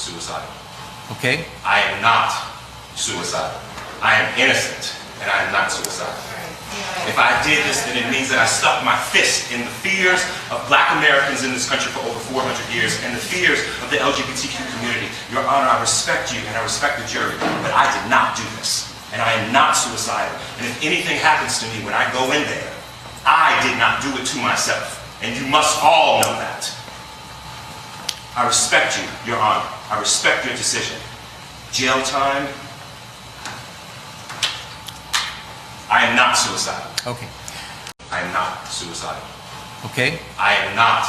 suicidal. Okay. I am not suicidal. I am innocent, and I am not suicidal. If I did this, then it means that I stuck my fist in the fears of Black Americans in this country for over 400 years and the fears of the LGBTQ community. Your Honor, I respect you and I respect the jury, but I did not do this. And I am not suicidal. And if anything happens to me when I go in there, I did not do it to myself. And you must all know that. I respect you, Your Honor. I respect your decision. Jail time. I am not suicidal. Okay. I am not suicidal. Okay. I am not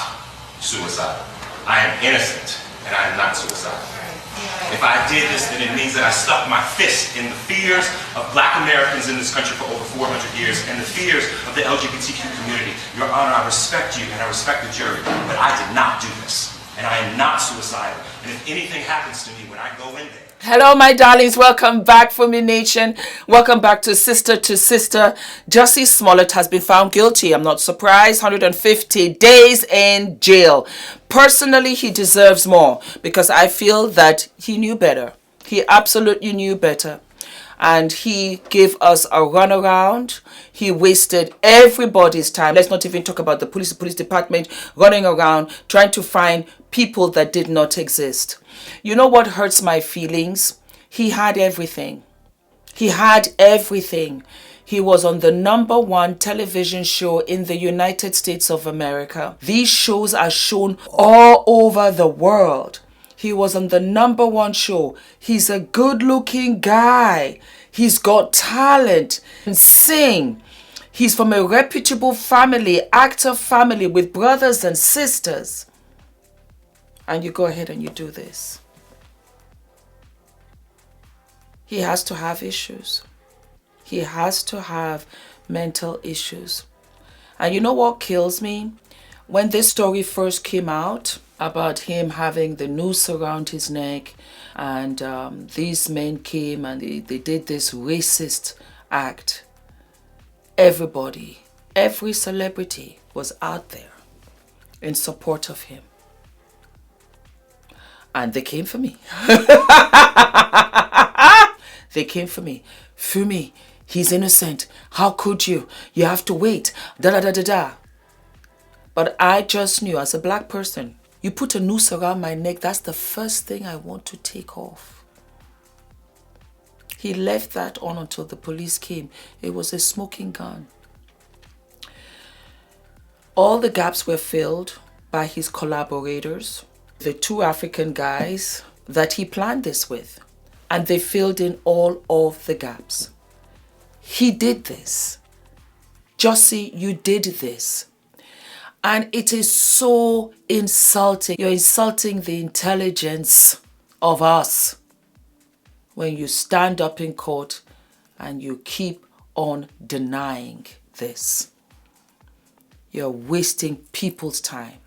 suicidal. I am innocent, and I am not suicidal. If I did this, then it means that I stuck my fist in the fears of Black Americans in this country for over 400 years and the fears of the LGBTQ community. Your Honor, I respect you and I respect the jury, but I did not do this. And I am not suicidal. And if anything happens to me when I go in there, hello, my darlings. Welcome back, Fumi Nation. Welcome back to Sister. Jussie Smollett has been found guilty. I'm not surprised. 150 days in jail. Personally, he deserves more because I feel that he knew better. He absolutely knew better. And he gave us a runaround. He wasted everybody's time. Let's not even talk about the police department running around trying to find people that did not exist. You know what hurts my feelings? He had everything. He had everything. He was on the #1 television show in the United States of America. These shows are shown all over the world. He was on the #1 show. He's a good-looking guy. He's got talent and sing. He's from a reputable family, actor family with brothers and sisters. And you go ahead and you do this. He has to have issues. He has to have mental issues. And you know what kills me? When this story first came out about him having the noose around his neck and these men came and they did this racist act, everybody, every celebrity was out there in support of him. And they came for me. They came for me. Fumi, he's innocent. How could you? You have to wait. Da. But I just knew as a Black person, you put a noose around my neck, that's the first thing I want to take off. He left that on until the police came. It was a smoking gun. All the gaps were filled by his collaborators, the 2 African guys that he planned this with. And they filled in all of the gaps. He did this. Jussie, you did this. And it is so insulting. You're insulting the intelligence of us when you stand up in court and you keep on denying this. You're wasting people's time.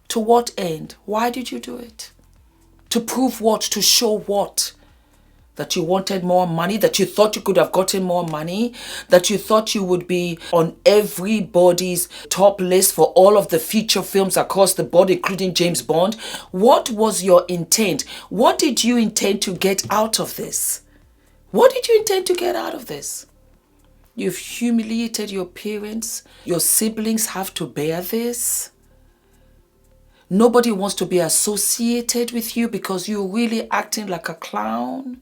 To what end? Why did you do it? To prove what? To show what? That you wanted more money? That you thought you could have gotten more money? That you thought you would be on everybody's top list for all of the feature films across the board, including James Bond? What was your intent? What did you intend to get out of this? What did you intend to get out of this? You've humiliated your parents. Your siblings have to bear this. Nobody wants to be associated with you because you're really acting like a clown.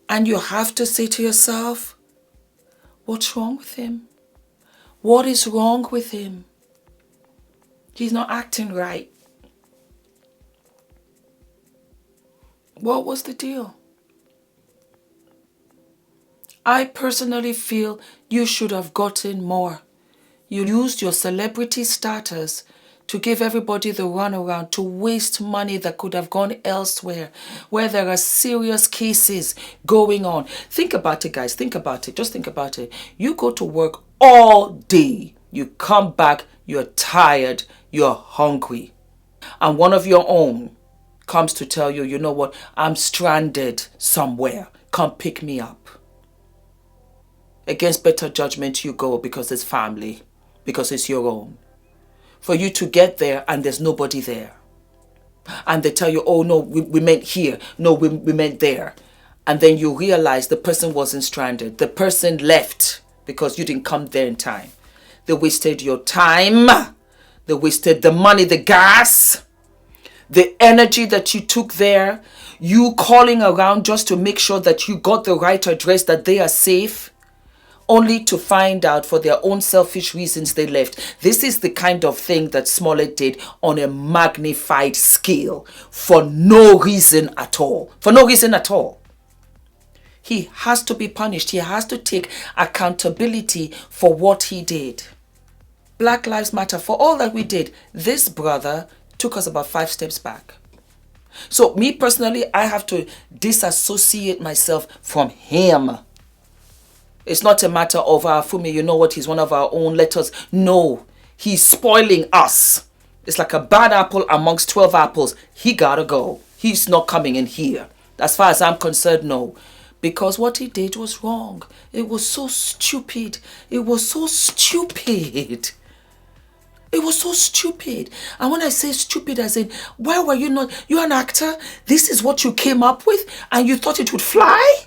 And you have to say to yourself, what's wrong with him? What is wrong with him? He's not acting right. What was the deal? I personally feel you should have gotten more. You used your celebrity status to give everybody the runaround, to waste money that could have gone elsewhere, where there are serious cases going on. Think about it, guys. Think about it. Just think about it. You go to work all day. You come back, you're tired, you're hungry. And one of your own comes to tell you, you know what, I'm stranded somewhere. Come pick me up. Against better judgment you go because it's family, because it's your own. For you to get there and there's nobody there. And they tell you, oh no, we meant here. No, we meant there. And then you realize the person wasn't stranded. The person left because you didn't come there in time. They wasted your time. They wasted the money, the gas, the energy that you took there. You calling around just to make sure that you got the right address, that they are safe. Only to find out for their own selfish reasons they left. This is the kind of thing that Smollett did on a magnified scale for no reason at all. For no reason at all. He has to be punished. He has to take accountability for what he did. Black Lives Matter, for all that we did, this brother took us about 5 steps back. So me personally, I have to disassociate myself from him. It's not a matter of Fumi, you know what, he's one of our own, let us. No, he's spoiling us. It's like a bad apple amongst 12 apples. He gotta go. He's not coming in here. As far as I'm concerned, no. Because what he did was wrong. It was so stupid. It was so stupid. It was so stupid. And when I say stupid, as in, why were you not, you're an actor, this is what you came up with, and you thought it would fly?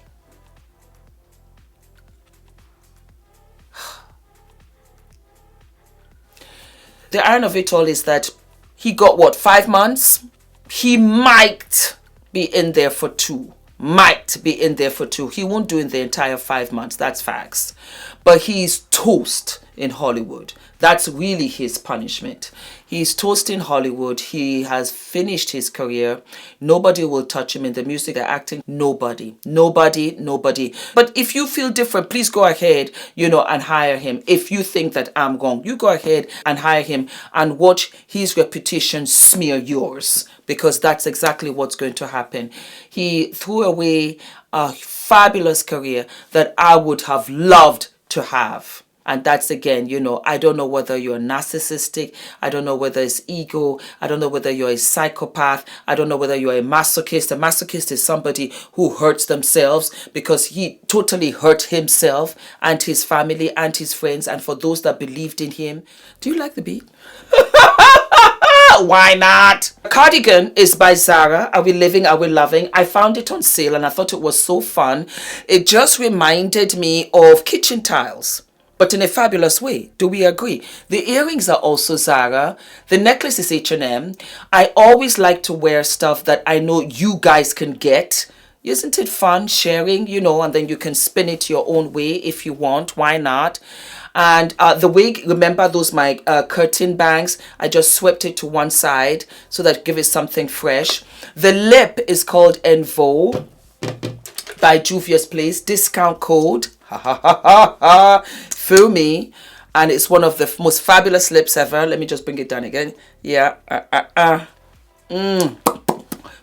The iron of it all is that he got what, 5 months? He might be in there for 2. Might be in there for 2. He won't do in the entire 5 months. That's facts. But he's toast in Hollywood. That's really his punishment. He's toast in Hollywood. He has finished his career. Nobody will touch him in the music, the acting. Nobody. Nobody. Nobody. But if you feel different, please go ahead, and hire him. If you think that I'm wrong, you go ahead and hire him and watch his reputation smear yours. Because that's exactly what's going to happen. He threw away a fabulous career that I would have loved to have. And that's, again, I don't know whether you're narcissistic. I don't know whether it's ego. I don't know whether you're a psychopath. I don't know whether you're a masochist. A masochist is somebody who hurts themselves because he totally hurt himself and his family and his friends and for those that believed in him. Do you like the beat? Why not? Cardigan is by Zara. Are We Living, Are We Loving? I found it on sale and I thought it was so fun. It just reminded me of kitchen tiles, but in a fabulous way. Do we agree? The earrings are also Zara. The necklace is H&M. I always like to wear stuff that I know you guys can get. Isn't it fun sharing, and then you can spin it your own way if you want. Why not? And the wig, remember those my curtain bangs? I just swept it to one side so that give it something fresh. The lip is called Envo by JUVIAS Place. Discount code. Fumi. And it's one of the most fabulous lips ever. Let me just bring it down again. Yeah.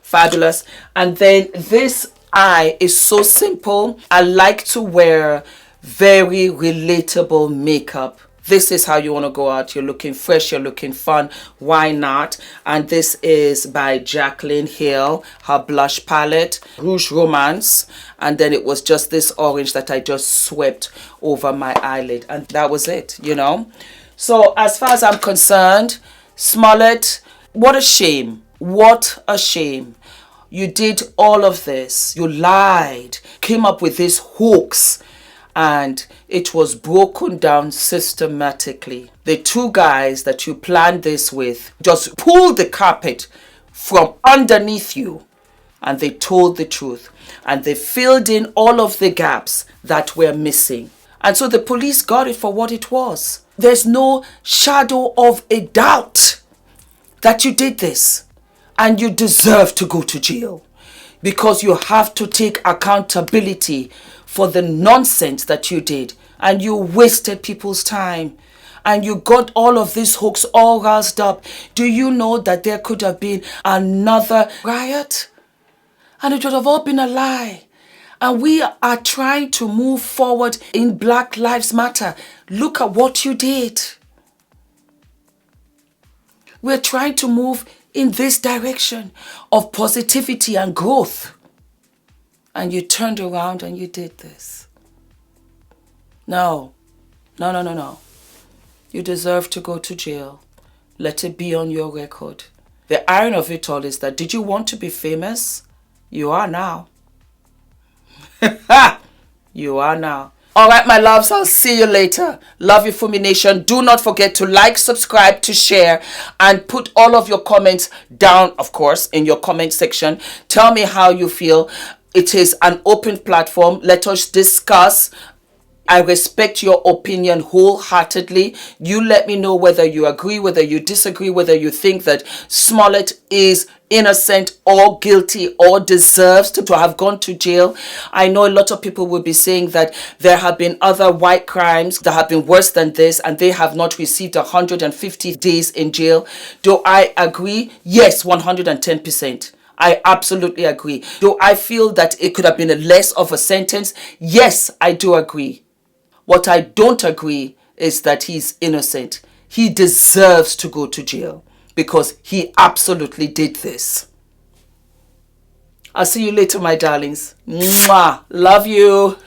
Fabulous. And then this eye is so simple. I like to wear very relatable makeup. This is how you want to go out. You're looking fresh, you're looking fun. Why not? And this is by Jacqueline Hill, her blush palette, Rouge Romance. And then it was just this orange that I just swept over my eyelid. And that was it, So as far as I'm concerned, Smollett, what a shame. What a shame. You did all of this. You lied, came up with this hoax. And it was broken down systematically. The 2 guys that you planned this with just pulled the carpet from underneath you and they told the truth. And they filled in all of the gaps that were missing. And so the police got it for what it was. There's no shadow of a doubt that you did this. And you deserve to go to jail. Because you have to take accountability for the nonsense that you did. And you wasted people's time. And you got all of this hoax all roused up. Do you know that there could have been another riot? And it would have all been a lie. And we are trying to move forward in Black Lives Matter. Look at what you did. We're trying to move in this direction of positivity and growth. And you turned around and you did this. No. You deserve to go to jail. Let it be on your record. The irony of it all is that, did you want to be famous? You are now. You are now. All right, my loves, I'll see you later. Love you, Fumi Nation. Do not forget to like, subscribe, to share, and put all of your comments down, of course, in your comment section. Tell me how you feel. It is an open platform. Let us discuss. I respect your opinion wholeheartedly. You let me know whether you agree, whether you disagree, whether you think that Smollett is innocent or guilty or deserves to have gone to jail. I know a lot of people will be saying that there have been other white crimes that have been worse than this and they have not received 150 days in jail. Do I agree? Yes, 110%. I absolutely agree. Do I feel that it could have been a less of a sentence? Yes, I do agree. What I don't agree is that he's innocent. He deserves to go to jail because he absolutely did this. I'll see you later, my darlings. Mwah. Love you.